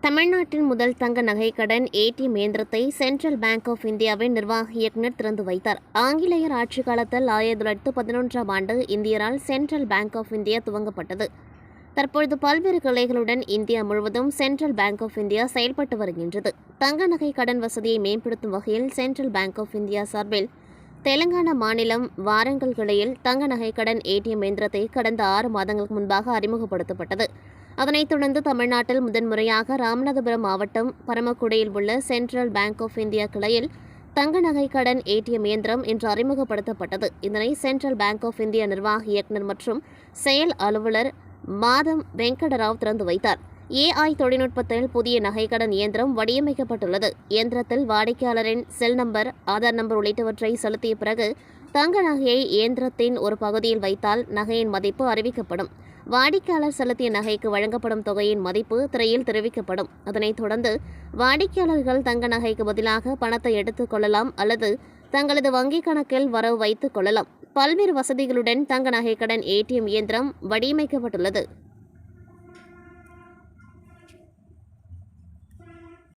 தமிழ்நாட்டின் முதல் தங்க நகைக்கடன் ஏடிஎம் இயந்திரத்தை சென்ட்ரல் பேங்க் ஆஃப் இந்தியாவின் நிர்வாக இயக்குநர் திறந்து வைத்தார். ஆங்கிலேயர் ஆட்சிக் காலத்தில் 1911ஆம் ஆண்டு இந்தியரால் சென்ட்ரல் பேங்க் ஆஃப் இந்தியா துவங்கப்பட்டது. தற்பொழுது பல்வேறு கிளைகளுடன் இந்தியா முழுவதும் சென்ட்ரல் பேங்க் ஆஃப் இந்தியா செயல்பட்டு வருகின்றது. தங்க நகை கடன் வசதியை மேம்படுத்தும் வகையில் சென்ட்ரல் பேங்க் ஆஃப் இந்தியா சார்பில் தெலங்கானா மாநிலம் வாரங்கல் கிளையில் தங்க நகை கடன் ஏடிஎம் இயந்திரத்தை கடந்த 6 மாதங்களுக்கு முன்பாக அறிமுகப்படுத்தப்பட்டது. அதனைத் தொடர்ந்து தமிழ்நாட்டில் முதன்முறையாக ராமநாதபுரம் மாவட்டம் பரமக்குடியில் உள்ள சென்ட்ரல் பேங்க் ஆஃப் இந்தியா கிளையில் தங்க நகை கடன் ஏடிஎம் இயந்திரம் இன்று அறிமுகப்படுத்தப்பட்டது. இதனை சென்ட்ரல் பேங்க் ஆஃப் இந்தியா நிர்வாக இயக்குநர் மற்றும் செயல் அலுவலர் மாதம் வெங்கடராவ் திறந்து வைத்தார். ஏஐ தொழில்நுட்பத்தில் புதிய நகைக்கடன் இயந்திரம் வடிவமைக்கப்பட்டுள்ளது. இயந்திரத்தில் வாடிக்கையாளரின் செல் நம்பர், ஆதார் நம்பர் உள்ளிட்டவற்றை செலுத்திய பிறகு தங்க நகையை இயந்திரத்தின் ஒரு பகுதியில் வைத்தால் நகையின் மதிப்பு அறிவிக்கப்படும். வாடிக்கையாளர் செலுத்திய நகைக்கு வழங்கப்படும் தொகையின் மதிப்பு திரையில் தெரிவிக்கப்படும். அதனைத் தொடர்ந்து வாடிக்கையாளர்கள் தங்க நகைக்கு பதிலாக பணத்தை எடுத்துக் கொள்ளலாம் அல்லது தங்களது வங்கிக் கணக்கில் வரவு வைத்துக் கொள்ளலாம். பல்வேறு வசதிகளுடன் தங்க நகை கடன் ஏடிஎம் இயந்திரம் வடிவமைக்கப்பட்டுள்ளது.